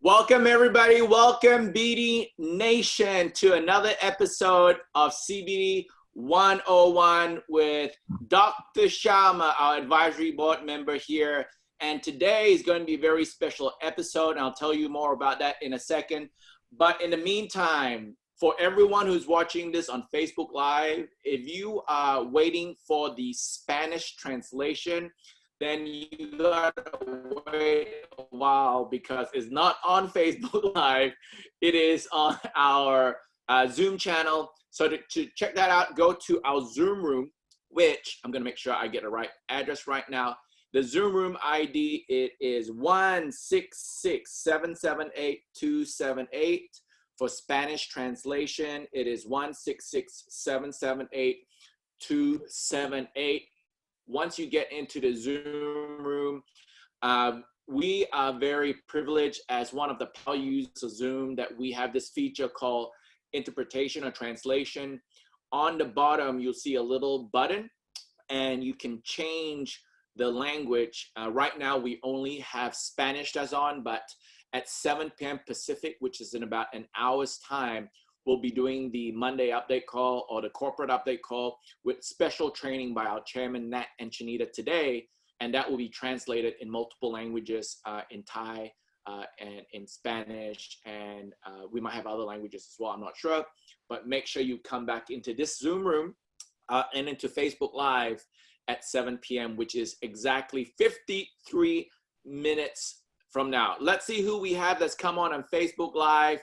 Welcome, everybody. Welcome, BD Nation, to another episode of CBD 101 with Dr. Sharma, our advisory board member here. And today is going to be a very special episode, and I'll tell you more about that in a second. But in the meantime, for everyone who's watching this on Facebook Live, if you are waiting for the Spanish translation, then you gotta wait a while because it's not on Facebook Live. It is on our Zoom channel. So to check that out, go to our Zoom room, which I'm gonna make sure I get the right address right now. The Zoom room ID, it is 166-778-278. For Spanish translation, it is 166-778-278. Once you get into the Zoom room, we are very privileged as one of the power users of Zoom that we have this feature called interpretation or translation. On the bottom, you'll see a little button and you can change the language. Right now, we only have Spanish that's on, but at 7 p.m. Pacific, which is in about an hour's time, we'll be doing the Monday update call or the corporate update call with special training by our chairman, Nat and Chinita today. And that will be translated in multiple languages, in Thai and in Spanish. And we might have other languages as well, I'm not sure. But make sure you come back into this Zoom room and into Facebook Live at 7 p.m., which is exactly 53 minutes from now. Let's see who we have that's come on Facebook Live.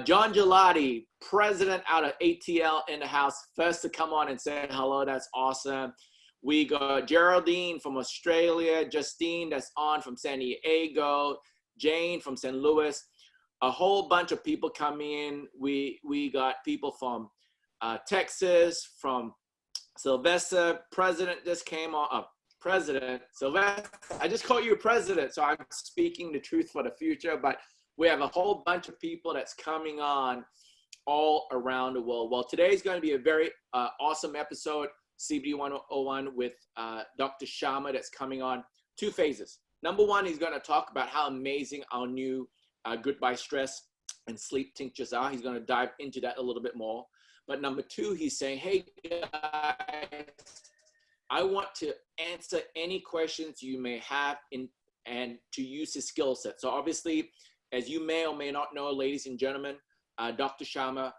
John Gelati, president out of ATL in the house, first to come on and say hello. That's awesome. We got Geraldine from Australia, Justine that's on from San Diego, Jane from St. Louis. A whole bunch of people come in. We got people from Texas, from Sylvester. President just came on. President Sylvester, I just called you president, so I'm speaking the truth for the future, but we have a whole bunch of people that's coming on all around the world. Well, today's going to be a very awesome episode, CBD 101 with Dr. Sharma that's coming on. Two phases. Number one, he's going to talk about how amazing our new Goodbye Stress and sleep tinctures are. He's going to dive into that a little bit more. But number two, he's saying, hey guys, I want to answer any questions you may have and to use his skill set. So obviously, as you may or may not know, ladies and gentlemen, Dr. Sharma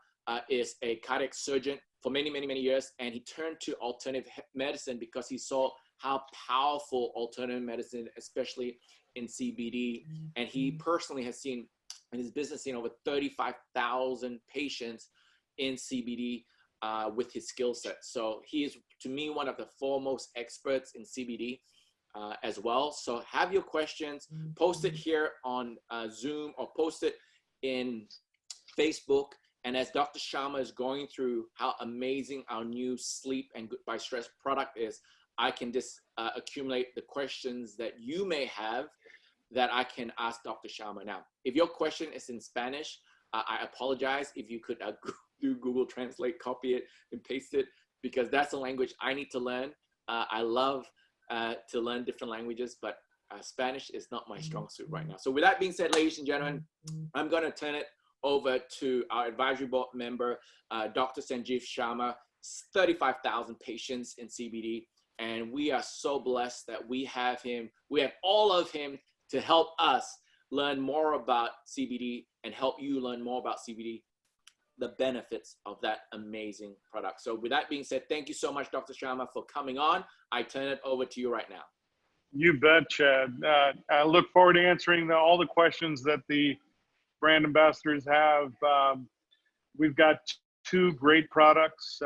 is a cardiac surgeon for many, many, many years, and he turned to alternative medicine because he saw how powerful alternative medicine, especially in CBD, and he personally has seen, in his business, seen over 35,000 patients in CBD with his skill set. So he is, to me, one of the foremost experts in CBD. As well. So have your questions, post it here on Zoom or post it in Facebook. And as Dr. Sharma is going through how amazing our new Sleep and Goodbye Stress product is, I can just accumulate the questions that you may have that I can ask Dr. Sharma. Now, if your question is in Spanish, I apologize. If you could do Google Translate, copy it and paste it, because that's a language I need to learn. I love to learn different languages, but Spanish is not my strong suit right now. So with that being said, ladies and gentlemen, I'm going to turn it over to our advisory board member, Dr. Sanjeev Sharma, 35,000 patients in CBD. And we are so blessed that we have him. We have all of him to help us learn more about CBD and help you learn more about CBD, the benefits of that amazing product. So with that being said, thank you so much, Dr. Sharma, for coming on. I turn it over to you right now. You bet, Chad. I look forward to answering all the questions that the brand ambassadors have. We've got two great products.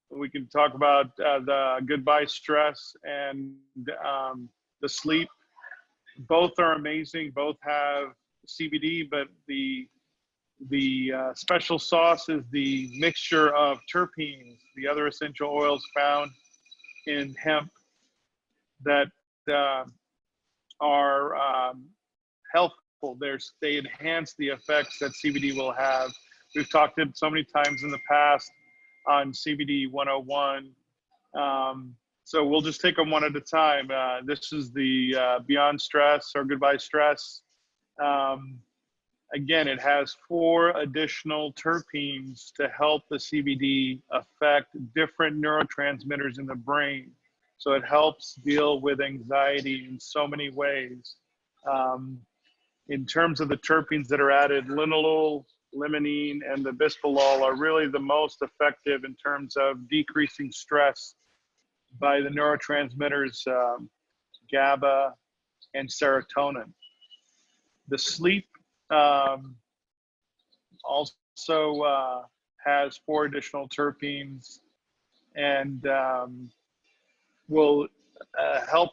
We can talk about the Goodbye Stress and the Sleep. Both are amazing. Both have CBD, but the special sauce is the mixture of terpenes, the other essential oils found in hemp that are helpful. They enhance the effects that CBD will have. We've talked it so many times in the past on CBD 101. So we'll just take them one at a time. This is the Beyond Stress or Goodbye Stress. Again, it has 4 additional terpenes to help the CBD affect different neurotransmitters in the brain. So it helps deal with anxiety in so many ways. In terms of the terpenes that are added, linalool, limonene, and the bisphenol are really the most effective in terms of decreasing stress by the neurotransmitters GABA and serotonin. The sleep also has 4 additional terpenes and will help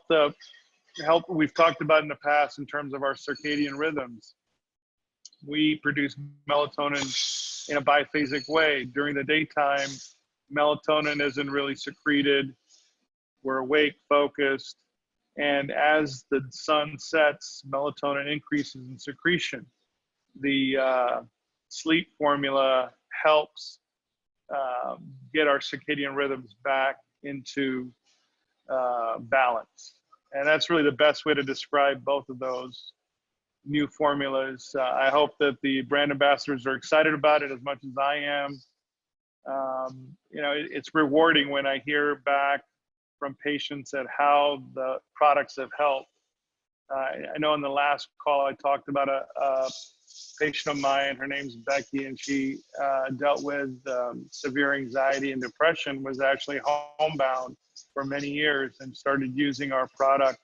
we've talked about in the past in terms of our circadian rhythms. We produce melatonin in a biphasic way. During the daytime, melatonin isn't really secreted. We're awake, focused, and as the sun sets, melatonin increases in secretion. The sleep formula helps get our circadian rhythms back into balance. And that's really the best way to describe both of those new formulas. I hope that the brand ambassadors are excited about it as much as I am. You know, it's rewarding when I hear back from patients at how the products have helped. I know in the last call I talked about a patient of mine. Her name's Becky, and she dealt with severe anxiety and depression, was actually homebound for many years and started using our product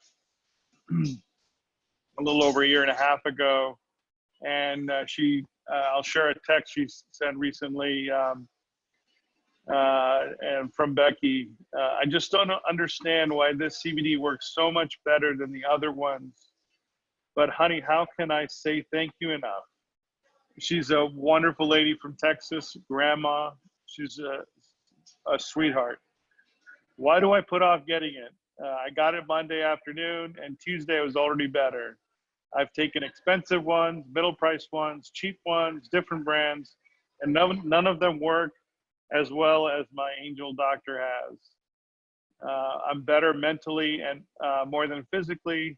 a little over a year and a half ago. And I'll share a text she sent recently and from Becky. I just don't understand why this CBD works so much better than the other ones. But honey, how can I say thank you enough? She's a wonderful lady from Texas, grandma. She's a sweetheart. Why do I put off getting it? I got it Monday afternoon, and Tuesday was already better. I've taken expensive ones, middle priced ones, cheap ones, different brands, and none of them work as well as my angel doctor has. I'm better mentally and more than physically,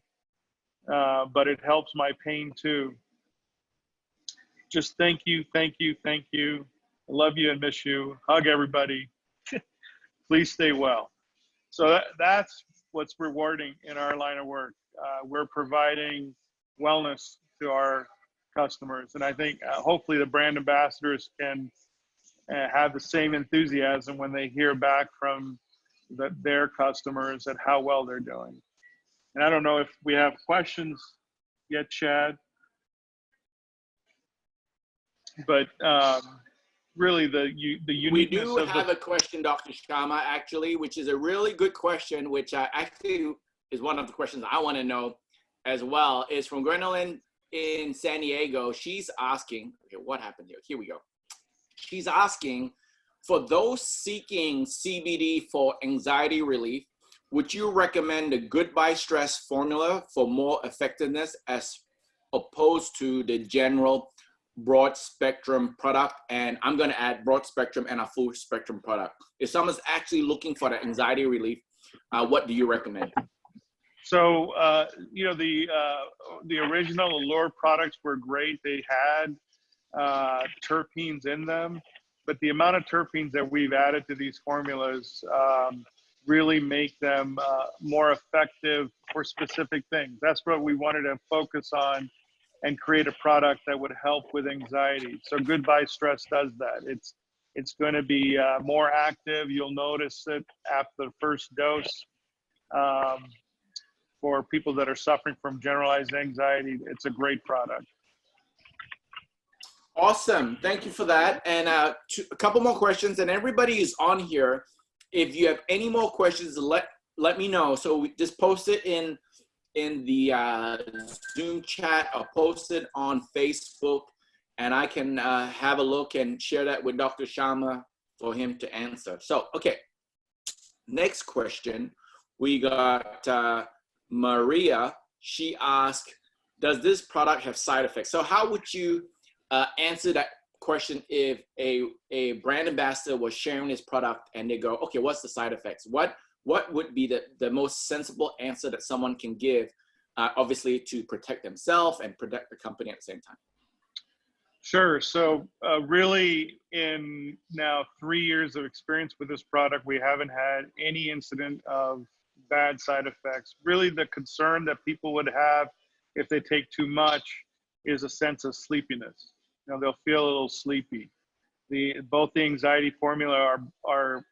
but it helps my pain too. Just thank you, thank you, thank you. I love you and miss you. Hug everybody. Please stay well. So that's what's rewarding in our line of work. We're providing wellness to our customers. And I think hopefully the brand ambassadors can have the same enthusiasm when they hear back from their customers at how well they're doing. And I don't know if we have questions yet, Chad, but really the uniqueness. We do have a question, Dr. Sharma, actually, which is a really good question, which actually is one of the questions I want to know as well. Is from Gwendolyn in San Diego. She's asking, okay, what happened here? Here we go. She's asking, for those seeking CBD for anxiety relief, would you recommend the Goodbye Stress formula for more effectiveness as opposed to the general broad spectrum product? And I'm going to add broad spectrum and a full spectrum product. If someone's actually looking for the anxiety relief, what do you recommend? So, you know, the original ALLUR products were great. They had terpenes in them, but the amount of terpenes that we've added to these formulas really make them more effective for specific things. That's what we wanted to focus on and create a product that would help with anxiety. So Goodbye Stress does that. It's going to be more active. You'll notice it after the first dose. For people that are suffering from generalized anxiety, it's a great product. Awesome. Thank you for that. And a couple more questions. And everybody who's on here, if you have any more questions, let me know. So we just post it in the Zoom chat or post it on Facebook, and I can have a look and share that with Dr. Sharma for him to answer. So, okay. Next question. We got Maria. She asked, does this product have side effects? So how would you answer that question if a brand ambassador was sharing this product and they go, okay, what's the side effects? What would be the most sensible answer that someone can give, obviously to protect themselves and protect the company at the same time? Sure. So really in now 3 years of experience with this product, we haven't had any incident of bad side effects. Really the concern that people would have if they take too much is a sense of sleepiness. You know, they'll feel a little sleepy. Both the anxiety formula are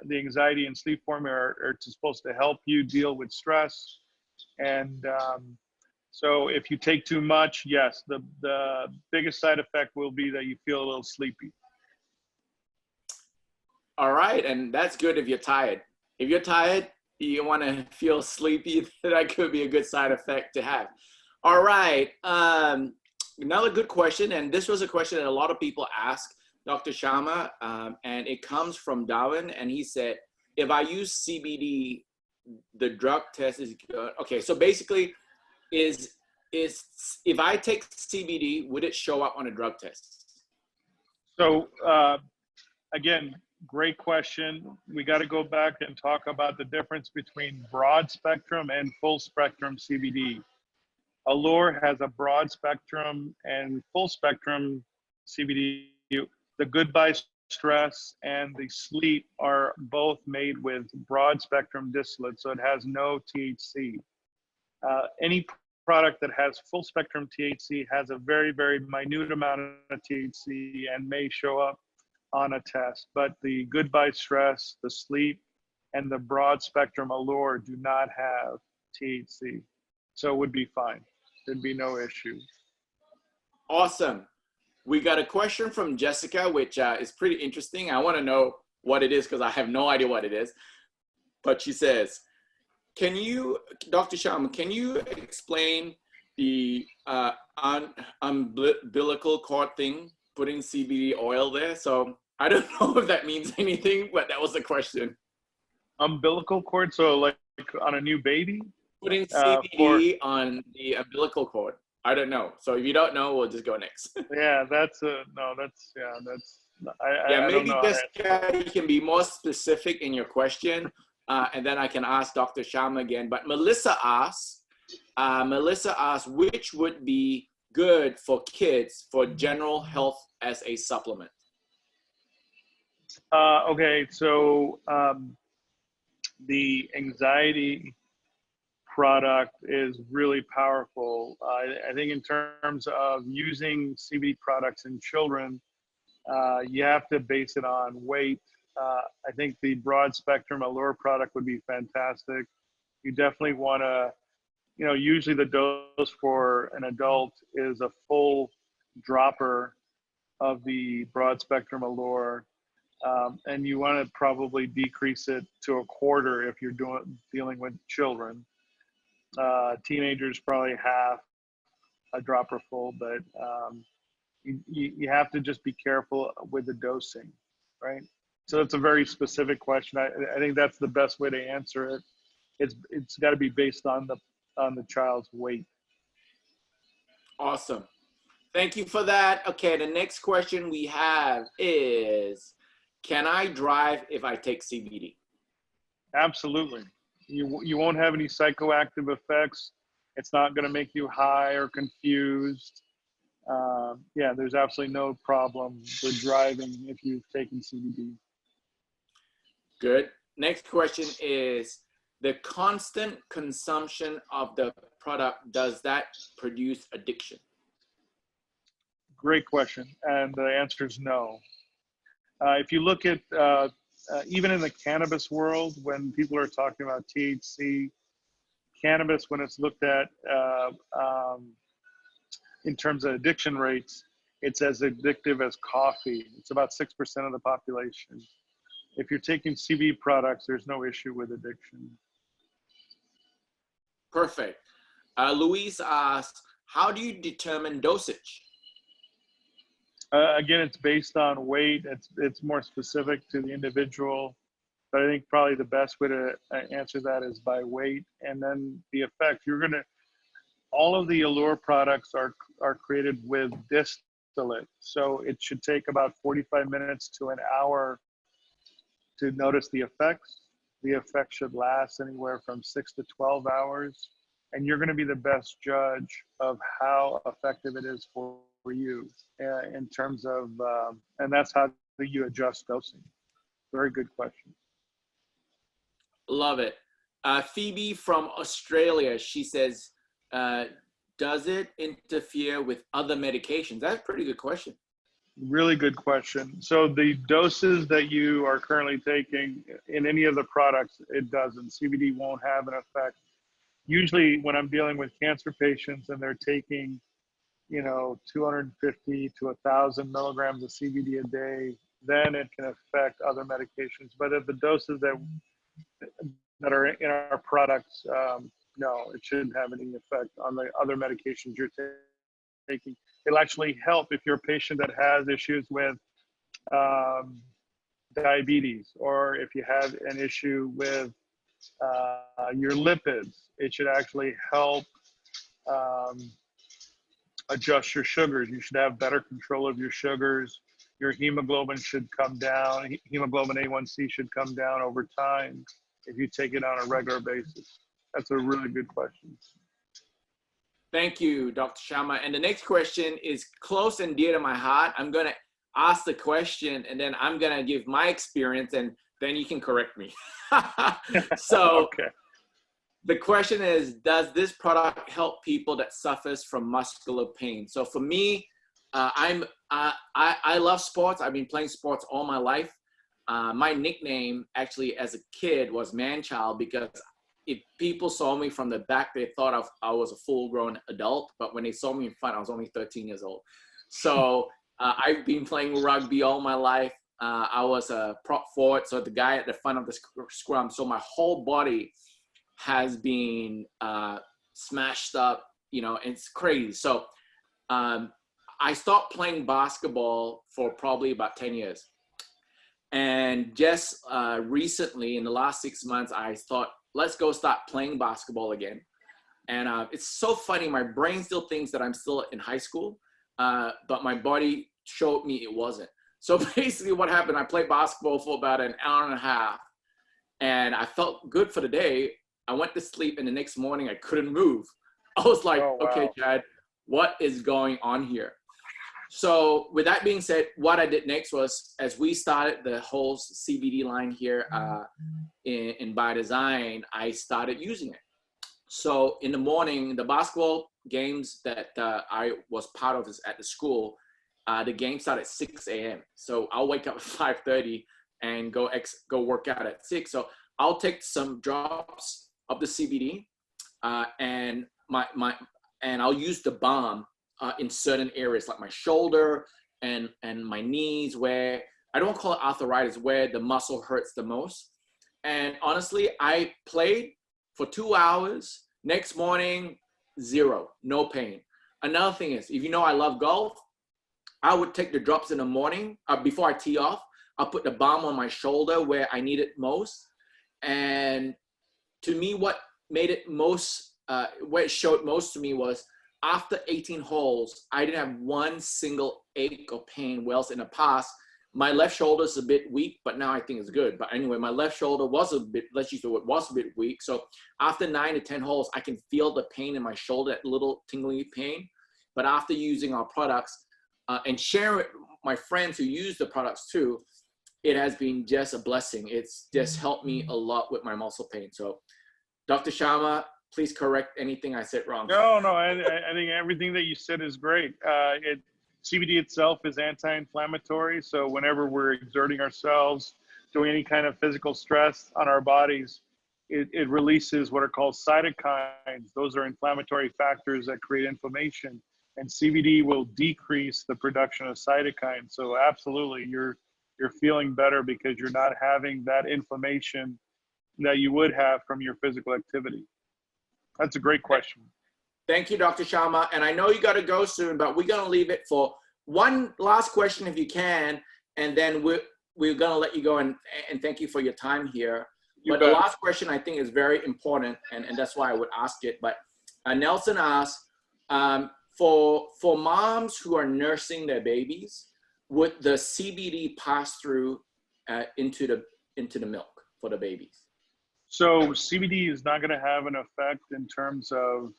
the anxiety and sleep formula are supposed to help you deal with stress. And so if you take too much, yes, the biggest side effect will be that you feel a little sleepy. All right, and that's good if you're tired. If you're tired, you want to feel sleepy, that could be a good side effect to have. All right, another good question, and this was a question that a lot of people ask Dr. Sharma, and it comes from Darwin, and he said, if I use CBD, the drug test is good. Okay, so basically, is if I take CBD, would it show up on a drug test? So again, great question. We got to go back and talk about the difference between broad spectrum and full spectrum CBD. ALLUR has a broad spectrum and full spectrum CBD. The Goodbye Stress and the Sleep are both made with broad spectrum distillate, so it has no THC. Any product that has full spectrum THC has a very, very minute amount of THC and may show up on a test. But the Goodbye Stress, the Sleep, and the broad spectrum ALLUR do not have THC. So it would be fine. There'd be no issue. Awesome. We got a question from Jessica, which is pretty interesting. I want to know what it is because I have no idea what it is. But she says, can you, Dr. Sharma, can you explain the umbilical cord thing, putting CBD oil there? So I don't know if that means anything, but that was the question. Umbilical cord, so like on a new baby? Putting CBD on the umbilical cord. I don't know. So if you don't know, we'll just go next. Yeah, Maybe Jessica, you can be more specific in your question, and then I can ask Dr. Sharma again. But Melissa asks, which would be good for kids for general health as a supplement? Okay, so the anxiety product is really powerful. I think in terms of using CBD products in children, you have to base it on weight. I think the broad spectrum ALLUR product would be fantastic. You definitely want to, you know, usually the dose for an adult is a full dropper of the broad spectrum ALLUR. And you want to probably decrease it to a quarter if you're dealing with children. Teenagers probably half a dropper full, but you have to just be careful with the dosing, right? So it's a very specific question. I think that's the best way to answer it. It's got to be based on the child's weight. Awesome. Thank you for that. Okay, the next question we have is, can I drive if I take CBD? Absolutely. You won't have any psychoactive effects. It's not going to make you high or confused. Yeah, there's absolutely no problem with driving if you've taken CBD. Good. Next question is, the constant consumption of the product, does that produce addiction? Great question. And the answer is no. If you look at even in the cannabis world, when people are talking about THC, cannabis, when it's looked at in terms of addiction rates, it's as addictive as coffee. It's about 6% of the population. If you're taking CBD products, there's no issue with addiction. Perfect. Louise asks, how do you determine dosage? Again, it's based on weight. It's more specific to the individual, but I think probably the best way to answer that is by weight, and then the effect. All of the ALLUR products are created with distillate, so it should take about 45 minutes to an hour to notice the effects. The effect should last anywhere from 6 to 12 hours, and you're going to be the best judge of how effective it is for you in terms of, and that's how you adjust dosing. Very good question. Love it. Phoebe from Australia, she says, does it interfere with other medications? That's a pretty good question. Really good question. So the doses that you are currently taking in any of the products, it doesn't. CBD won't have an effect. Usually when I'm dealing with cancer patients and they're taking, 250 to 1,000 milligrams of CBD a day, then it can affect other medications. But at the doses that are in our products, no, it shouldn't have any effect on the other medications you're taking. It'll actually help if you're a patient that has issues with diabetes, or if you have an issue with your lipids. It should actually help adjust your sugars. You should have better control of your sugars. Your hemoglobin should come down. Hemoglobin A1C should come down over time if you take it on a regular basis. That's a really good question. Thank you, Dr. Sharma. And the next question is close and dear to my heart. I'm going to ask the question, and then I'm going to give my experience, and then you can correct me. So okay. The question is, does this product help people that suffers from muscular pain? So for me, I love sports. I've been playing sports all my life. My nickname actually as a kid was man-child, because if people saw me from the back, they thought I was a full-grown adult. But when they saw me in front, I was only 13 years old. So I've been playing rugby all my life. I was a prop forward, so the guy at the front of the scrum. So my whole body has been smashed up, and it's crazy. So I stopped playing basketball for probably about 10 years. And just recently, in the last 6 months, I thought, let's go start playing basketball again. And it's so funny. My brain still thinks that I'm still in high school, but my body showed me it wasn't. So basically what happened, I played basketball for about an hour and a half, and I felt good for the day. I went to sleep, and the next morning I couldn't move. I was like, oh, wow. Okay, Chad, what is going on here? So with that being said, what I did next was, as we started the whole CBD line here in By Design, I started using it. So in the morning, the basketball games that I was part of at the school, the game started at 6 a.m. So I'll wake up at 5:30 and go work out at 6. So I'll take some drops of the CBD and I'll use the balm in certain areas like my shoulder and my knees, where I don't call it arthritis, where the muscle hurts the most. And honestly, I played for 2 hours. Next morning, zero, no pain. Another thing is, if you know I love golf, I would take the drops in the morning before I tee off. I'll put the balm on my shoulder where I need it most. And to me, what made it most, what it showed most to me was, after 18 holes, I didn't have one single ache or pain. Whereas in the past, my left shoulder is a bit weak, but now I think it's good. But anyway, my left shoulder was a bit, let's use the word, was a bit weak. So after 9 to 10 holes, I can feel the pain in my shoulder, that little tingly pain. But after using our products and sharing it with my friends who use the products too, it has been just a blessing. It's just helped me a lot with my muscle pain. So Dr. Sharma, please correct anything I said wrong. No, I think everything that you said is great. CBD itself is anti-inflammatory. So whenever we're exerting ourselves, doing any kind of physical stress on our bodies, it releases what are called cytokines. Those are inflammatory factors that create inflammation. And CBD will decrease the production of cytokines. So absolutely, you're feeling better because you're not having that inflammation that you would have from your physical activity. That's a great question. Thank you, Dr. Sharma. And I know you got to go soon, but we're going to leave it for one last question if you can, and then we're going to let you go, and thank you for your time here. But the last question I think is very important, and that's why I would ask it. But Nelson asked, for moms who are nursing their babies, would the CBD pass through into the milk for the babies? So CBD is not going to have an effect in terms of,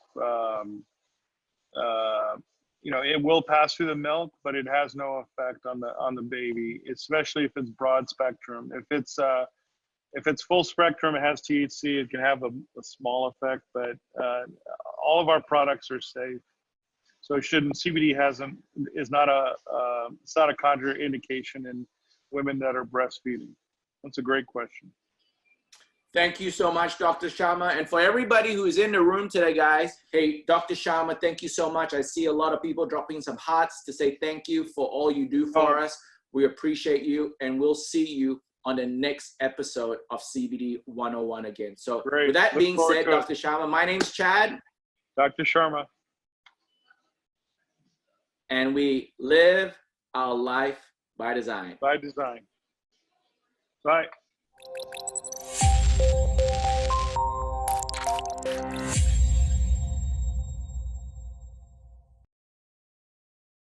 you know, it will pass through the milk, but it has no effect on the baby, especially if it's broad spectrum. If it's full spectrum, it has THC, it can have a small effect, but all of our products are safe. So it shouldn't, CBD is not it's not a contraindication in women that are breastfeeding. That's a great question. Thank you so much, Dr. Sharma. And for everybody who's in the room today, guys, hey, Dr. Sharma, thank you so much. I see a lot of people dropping some hearts to say thank you for all you do for us. We appreciate you, and we'll see you on the next episode of CBD 101 again. So Great. With that being said, Dr. Sharma, my name's Chad. Dr. Sharma. And we live our life by design. By design. Bye.